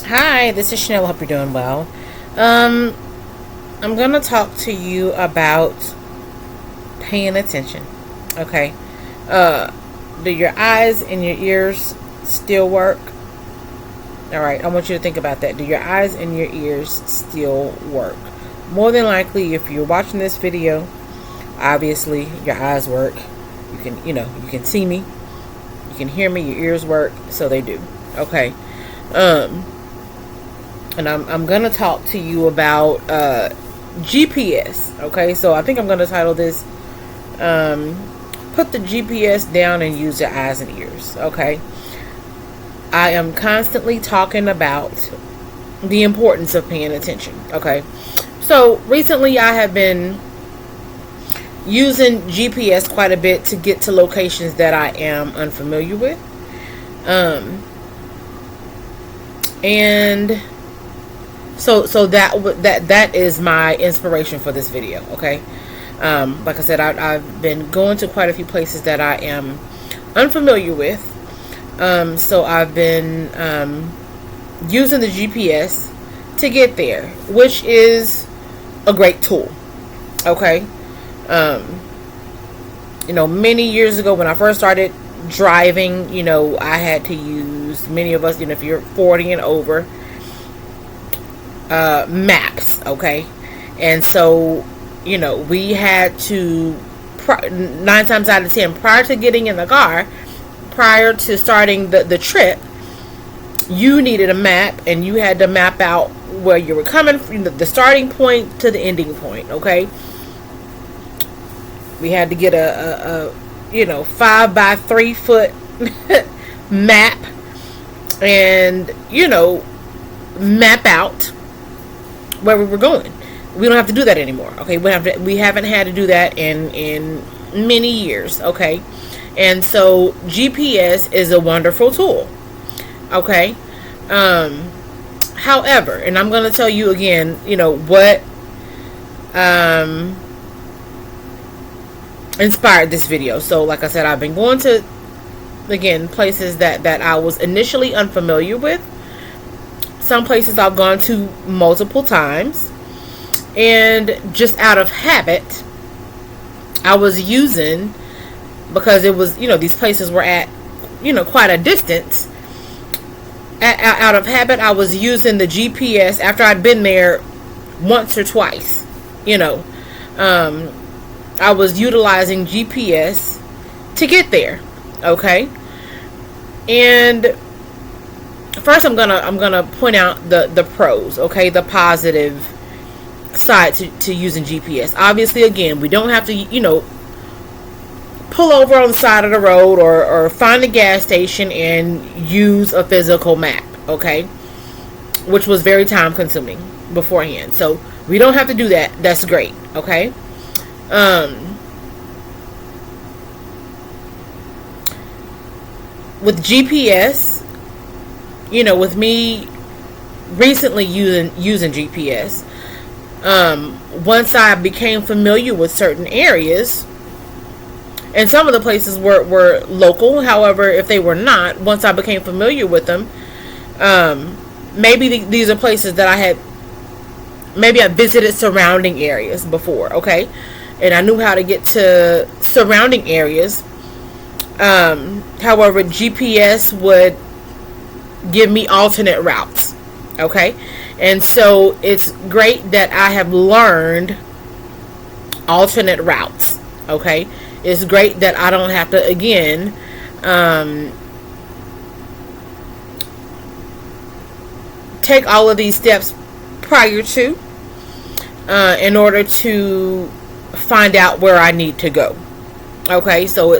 Hi, this is Chanel. Hope you're doing well. Um, I'm gonna talk to you about paying attention. Okay. Uh, do your eyes and your ears still work? All right. I want you to think about that. Do your eyes and your ears still work? More than likely, if you're watching this video, obviously your eyes work. You can see me. You can hear me. Your ears work, so they do. Okay. Um, and I'm gonna talk to you about GPS. Okay, so I think I'm gonna title this "Put the GPS down and use your eyes and ears." Okay, I am constantly talking about the importance of paying attention. Okay, so recently I have been using GPS quite a bit to get to locations that I am unfamiliar with. Um, and so that is my inspiration for this video. Okay, like I said, I've been going to quite a few places that I am unfamiliar with. So I've been using the GPS to get there, which is a great tool. Okay, um, many years ago when I first started driving, I had to use, many of us, if you're 40 and over, maps. Okay, and so we had to, 9 times out of 10, prior to getting in the car, prior to starting the trip, you needed a map, and you had to map out where you were coming from, the starting point to the ending point. Okay, we had to get a 5 by 3 foot map, and map out where we were going. We don't have to do that anymore. Okay, we haven't had to do that in many years. Okay, and so GPS is a wonderful tool. Okay, however, and I'm going to tell you again, what inspired this video. So like I said, I've been going to, again, places that I was initially unfamiliar with. Some places I've gone to multiple times, and just out of habit, I was using, because it was, these places were at, quite a distance. Out of habit, I was using the GPS after I'd been there once or twice. I was utilizing GPS to get there. Okay, and first I'm gonna point out the pros. Okay, the positive side to using GPS. Obviously, again, we don't have to pull over on the side of the road or find a gas station and use a physical map. Okay, which was very time consuming beforehand. So we don't have to do that. That's great. Okay. With GPS, with me recently using GPS, once I became familiar with certain areas, and some of the places were local. However, if they were not, once I became familiar with them, maybe these are places that maybe I visited surrounding areas before. Okay, and I knew how to get to surrounding areas. However, GPS would give me alternate routes. Okay, and so it's great that I have learned alternate routes. Okay, it's great that I don't have to, again, take all of these steps prior to, in order to find out where I need to go. Okay, so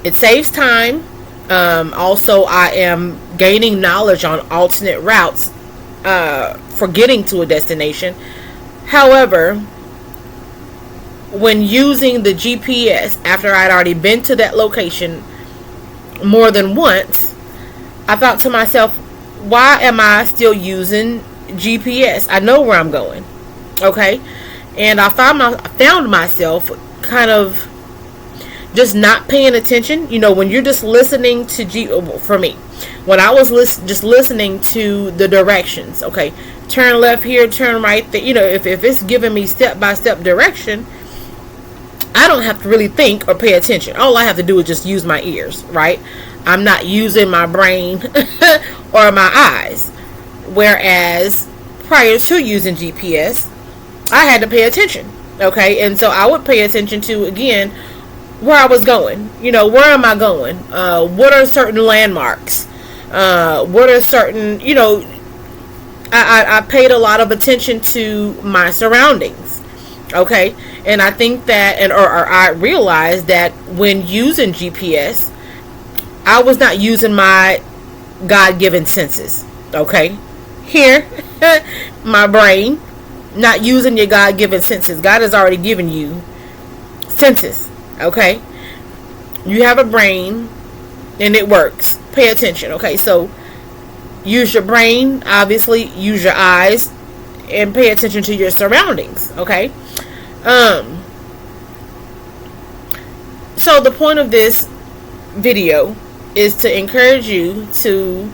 it saves time. Also, I am gaining knowledge on alternate routes for getting to a destination. However, when using the GPS after I'd already been to that location more than once, I thought to myself, why am I still using GPS? I know where I'm going. Okay, and I found myself kind of just not paying attention. When you're just listening to for me, when I was just listening to the directions, okay, turn left here, turn right there, if it's giving me step-by-step direction, I don't have to really think or pay attention. All I have to do is just use my ears, right? I'm not using my brain or my eyes. Whereas prior to using GPS, I had to pay attention, okay? And so I would pay attention to, again, where I was going. Where am I going? What are certain landmarks? What are certain, I paid a lot of attention to my surroundings, okay? And I think that, or I realized that when using GPS, I was not using my God-given senses, okay? Here, my brain, not using your God-given senses. God has already given you senses, okay? You have a brain, and it works. Pay attention, okay? So, use your brain, obviously, use your eyes, and pay attention to your surroundings, okay? So the point of this video is to encourage you to,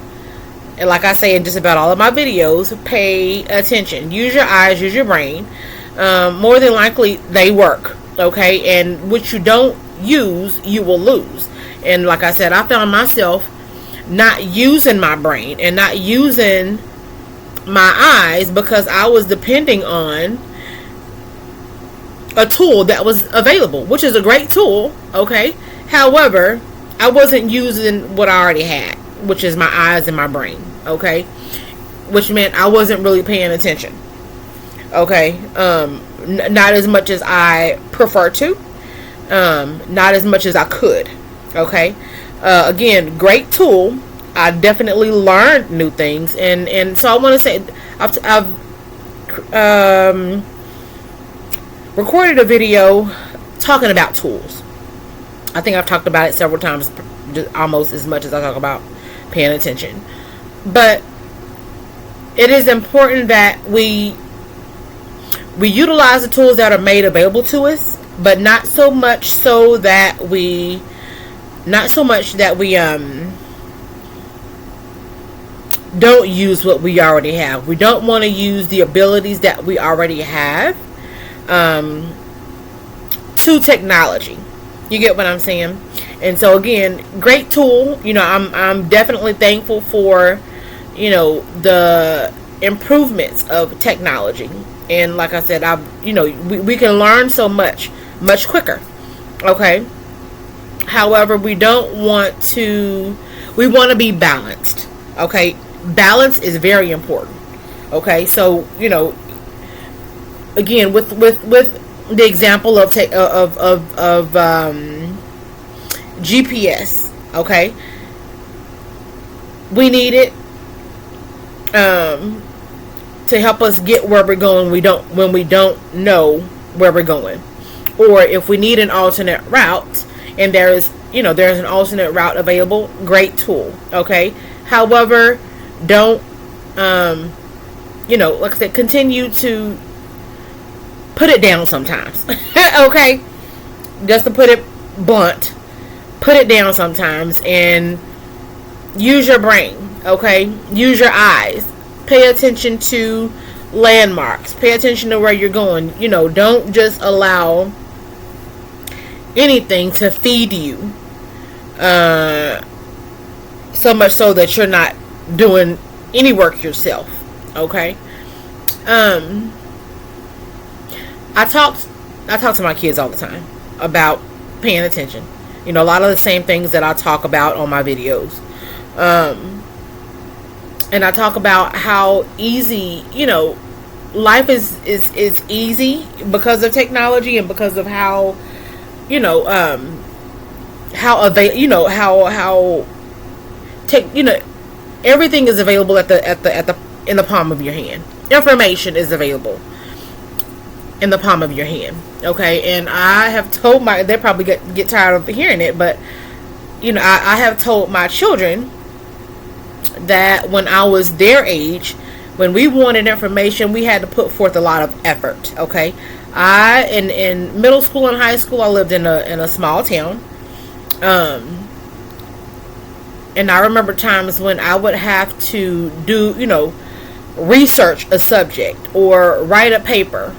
and like I say in just about all of my videos, pay attention. Use your eyes, use your brain. More than likely, they work, okay? And what you don't use, you will lose. And like I said, I found myself not using my brain and not using my eyes because I was depending on a tool that was available, which is a great tool, okay? However, I wasn't using what I already had, which is my eyes and my brain, okay? Which meant I wasn't really paying attention, okay? Not as much as I prefer to, not as much as I could, okay? Again, great tool. I definitely learned new things, and so I want to say I've recorded a video talking about tools. I think I've talked about it several times, almost as much as I talk about paying attention. But it is important that we utilize the tools that are made available to us, but not so much that we don't use what we already have. We don't want to use the abilities that we already have to technology. You get what I'm saying? And so again, great tool. I'm definitely thankful for, the improvements of technology. And like I said, we can learn so much quicker. Okay. However, we want to be balanced. Okay. Balance is very important. Okay. So, again, with the example of GPS, okay, we need it to help us get where we're going. When we don't know where we're going, or if we need an alternate route, and there's an alternate route available, great tool, okay. However, don't like I said, continue to put it down sometimes. Okay, just to put it blunt, put it down sometimes and use your brain. Okay, use your eyes, pay attention to landmarks, pay attention to where you're going. Don't just allow anything to feed you, so much so that you're not doing any work yourself. Okay. I talk to my kids all the time about paying attention. A lot of the same things that I talk about on my videos. And I talk about how easy, life is easy because of technology and because of how everything is available in the palm of your hand. Information is available in the palm of your hand. Okay, and I have told they probably get tired of hearing it, but I have told my children that when I was their age, when we wanted information, we had to put forth a lot of effort. Okay, in middle school and high school, I lived in a small town. And I remember times when I would have to do, research a subject or write a paper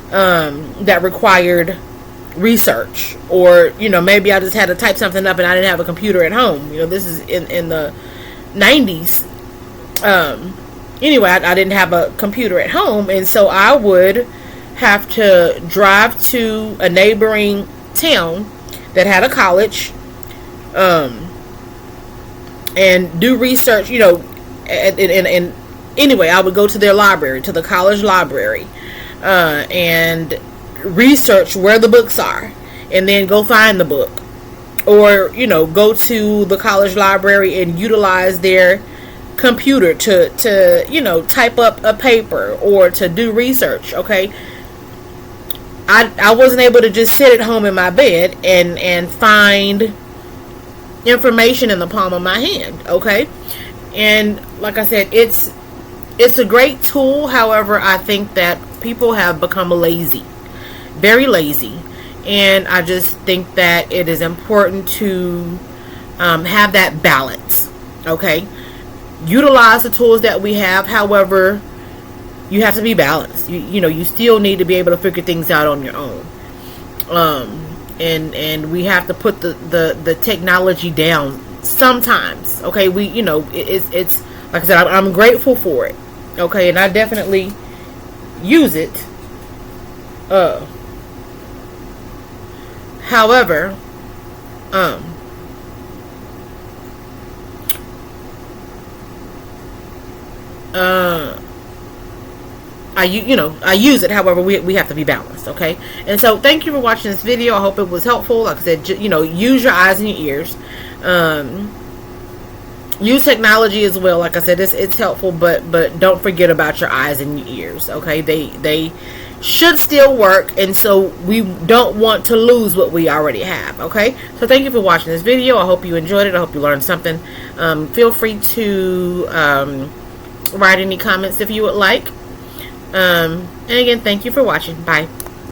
that required research, or maybe I just had to type something up and I didn't have a computer at home. This is in the 90s. Anyway, I didn't have a computer at home, and so I would have to drive to a neighboring town that had a college, and do research, and anyway, I would go to their library, to the college library, and research where the books are, and then go find the book, or go to the college library and utilize their computer to type up a paper or to do research. Okay, I wasn't able to just sit at home in my bed and find information in the palm of my hand. Okay, and like I said, it's a great tool. However, I think that people have become lazy, very lazy, and I just think that it is important to have that balance. Okay, utilize the tools that we have. However, you have to be balanced. You still need to be able to figure things out on your own. And we have to put the technology down sometimes. Okay, it's like I said, I'm grateful for it. Okay, and I definitely use it. However, I use it. However, we have to be balanced. Okay, and so thank you for watching this video. I hope it was helpful. Like I said, use your eyes and your ears. Use technology as well. Like I said, it's helpful, but don't forget about your eyes and your ears. Okay, they should still work, and so we don't want to lose what we already have. Okay, so thank you for watching this video. I hope you enjoyed it. I hope you learned something. Feel free to write any comments if you would like. And again, thank you for watching. Bye.